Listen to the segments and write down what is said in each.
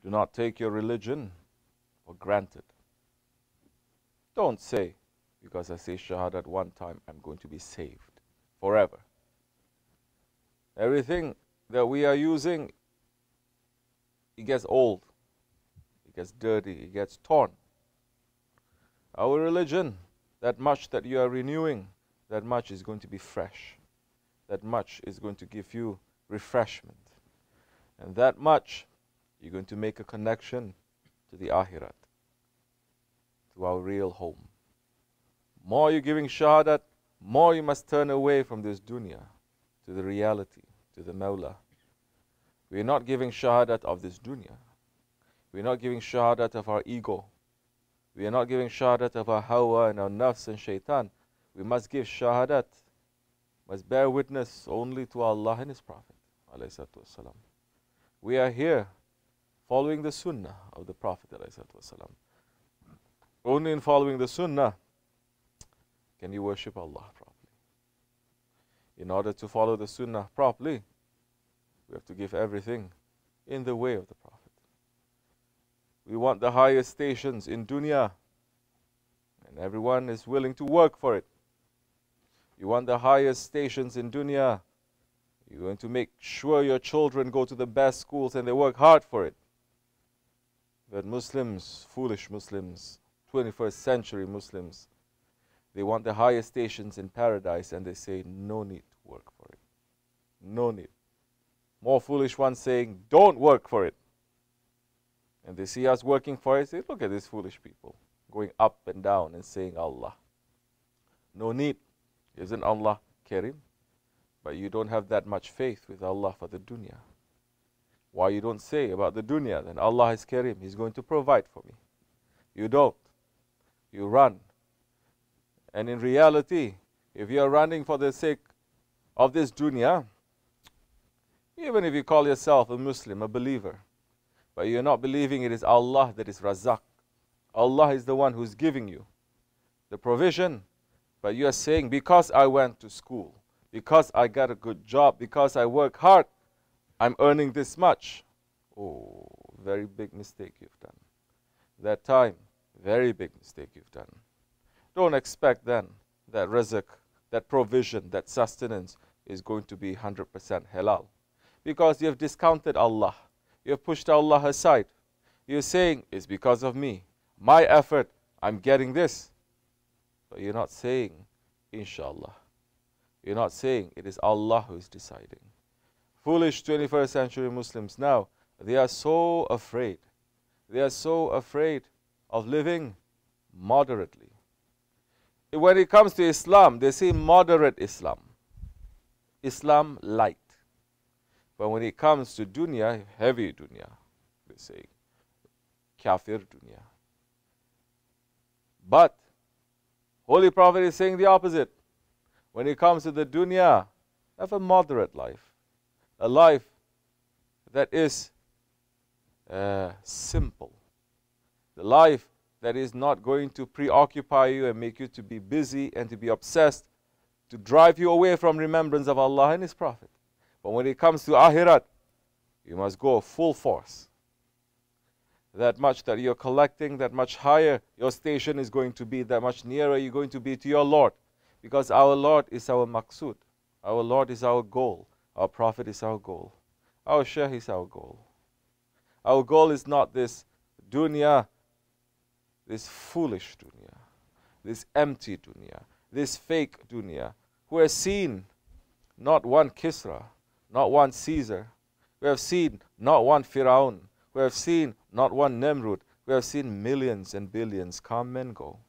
Do not take your religion for granted. Don't say, because I say Shahada at one time, I'm going to be saved forever. Everything that we are using, it gets old, it gets dirty, it gets torn. Our religion, that much that you are renewing, that much is going to be fresh. That much is going to give you refreshment. And that much, you're going to make a connection to the Akhirat, to our real home. More you're giving Shahadat, more you must turn away from this dunya, to the reality, to the Mawla. We're not giving Shahadat of this dunya. We're not giving Shahadat of our ego. We are not giving Shahadat of our hawa and our nafs and shaitan. We must give Shahadat, must bear witness only to Allah and His Prophet. We are here following the sunnah of the Prophet. Only in following the sunnah can you worship Allah properly. In order to follow the sunnah properly, we have to give everything in the way of the Prophet. We want the highest stations in dunya, and everyone is willing to work for it. You want the highest stations in dunya, you're going to make sure your children go to the best schools and they work hard for it. But Muslims, foolish Muslims, 21st century Muslims, they want the highest stations in paradise and they say, no need to work for it. No need. More foolish ones saying, don't work for it. And they see us working for it, say, look at these foolish people going up and down and saying Allah. No need. Isn't Allah Karim? But you don't have that much faith with Allah for the dunya. Why you don't say about the dunya? Then Allah is Karim. He's going to provide for me. You don't. You run. And in reality, if you are running for the sake of this dunya, even if you call yourself a Muslim, a believer, but you're not believing it is Allah that is Razak. Allah is the one who's giving you the provision. But you are saying, because I went to school, because I got a good job, because I work hard, I'm earning this much. Oh, very big mistake you've done. That time, very big mistake you've done. Don't expect then that rizq, that provision, that sustenance is going to be 100% halal. Because you have discounted Allah. You have pushed Allah aside. You're saying, it's because of me. My effort, I'm getting this. But you're not saying, inshallah. You're not saying it is Allah who is deciding. Foolish 21st century Muslims now, they are so afraid. They are so afraid of living moderately. When it comes to Islam, they say moderate Islam. Islam light. But when it comes to dunya, heavy dunya, they say kafir dunya. But Holy Prophet is saying the opposite. When it comes to the dunya, have a moderate life. A life that is simple. The life that is not going to preoccupy you and make you to be busy and to be obsessed, to drive you away from remembrance of Allah and His Prophet. But when it comes to Akhirat, you must go full force. That much that you're collecting, that much higher your station is going to be, that much nearer you're going to be to your Lord. Because our Lord is our maqsood. Our Lord is our goal. Our Prophet is our goal. Our Shaykh is our goal. Our goal is not this dunya, this foolish dunya, this empty dunya, this fake dunya, who has seen not one Kisra, not one Caesar. We have seen not one Firaun. We have seen not one Nemrud. We have seen millions and billions come and go.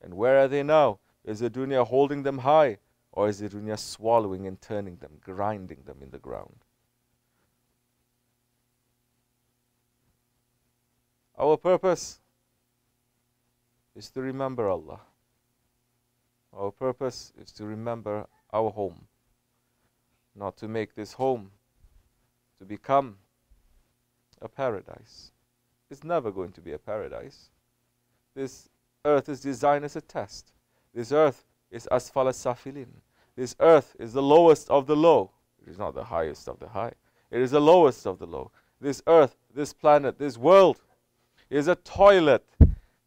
And where are they now? Is the dunya holding them high, or is the dunya swallowing and turning them, grinding them in the ground? Our purpose is to remember Allah. Our purpose is to remember our home. Not to make this home to become a paradise. It's never going to be a paradise. This earth is designed as a test. This earth is asfal as-safilin. This earth is the lowest of the low. It is not the highest of the high. It is the lowest of the low. this earth, this planet, this world is a toilet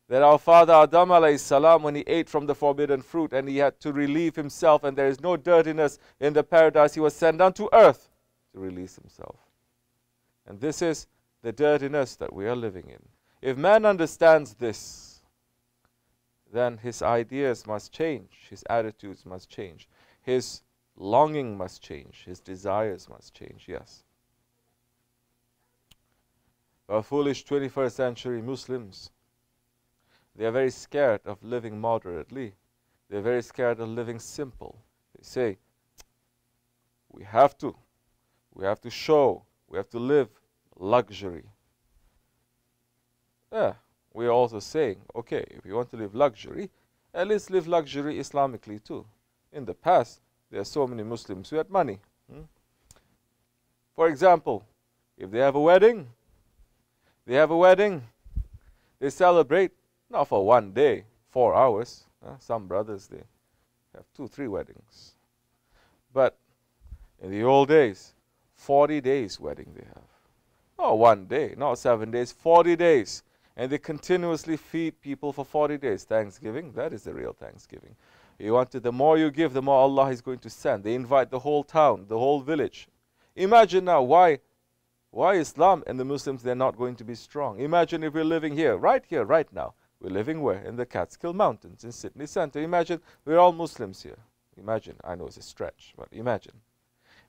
that our father Adam alayhi salam, when he ate from the forbidden fruit and he had to relieve himself, and there is no dirtiness in the paradise, he was sent down to earth to release himself. And this is the dirtiness that we are living in. If man understands this, then his ideas must change, his attitudes must change, his longing must change, his desires must change, yes. Our foolish 21st century Muslims, they are very scared of living moderately. They are very scared of living simple. They say, we have to show, we have to live luxury. Yeah, we are also saying, okay, if you want to live luxury, at least live luxury Islamically too. In the past, there are so many Muslims who had money. For example, if they have a wedding, they celebrate not for one day, 4 hours. Some brothers, they have 2-3 weddings. But in the old days, 40 days wedding they have. Not one day, not 7 days, 40 days. And they continuously feed people for 40 days. Thanksgiving, that is the real Thanksgiving. You want to, the more you give, the more Allah is going to send. They invite the whole town, the whole village. Imagine now why Islam and the Muslims, they're not going to be strong. Imagine if we're living here, right now. We're living where? In the Catskill Mountains, in Sidney Center. Imagine we're all Muslims here. Imagine, I know it's a stretch, but imagine.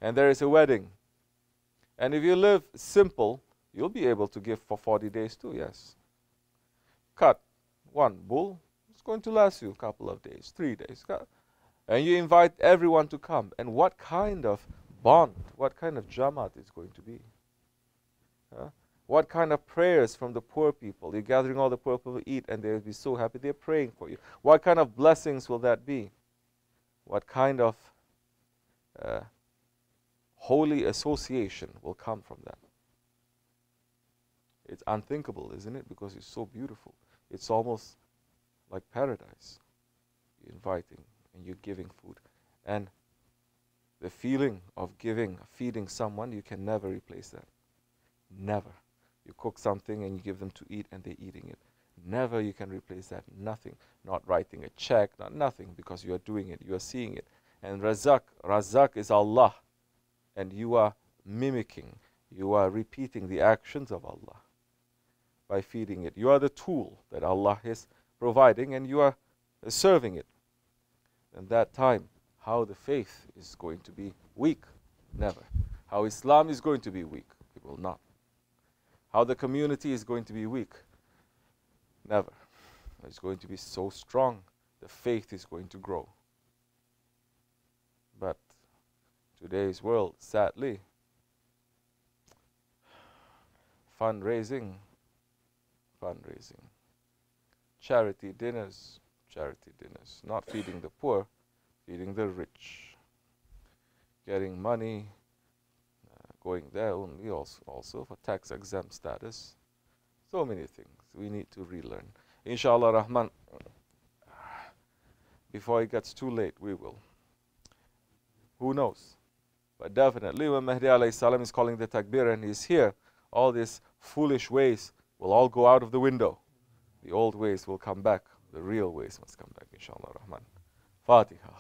And there is a wedding. And if you live simple, you'll be able to give for 40 days too, yes. Cut one bull, it's going to last you a couple of days, 3 days. And you invite everyone to come. And what kind of bond, what kind of jamaat is going to be? What kind of prayers from the poor people? You're gathering all the poor people to eat, and they'll be so happy. They're praying for you. What kind of blessings will that be? What kind of holy association will come from that? It's unthinkable, isn't it? Because it's so beautiful. It's almost like paradise. You're inviting and you're giving food. And the feeling of giving, feeding someone, you can never replace that. Never. You cook something and you give them to eat and they're eating it. Never you can replace that. Nothing. Not writing a check, not nothing, because you are doing it, you are seeing it. And Razak is Allah. And you are mimicking, you are repeating the actions of Allah by feeding it. You are the tool that Allah is providing and you are serving it. And that time, how the faith is going to be weak? Never. How Islam is going to be weak? It will not. How the community is going to be weak? Never. It's going to be so strong. The faith is going to grow. But today's world, sadly, fundraising, charity dinners, not feeding the poor, feeding the rich, getting money, going there only also for tax exempt status. So many things we need to relearn. Inshallah Rahman, before it gets too late, we will. Who knows? But definitely when Mahdi alayhi salam is calling the takbir and he's here, all these foolish ways will all go out of the window. The old ways will come back. The real ways must come back, inshallah Rahman. Fatiha.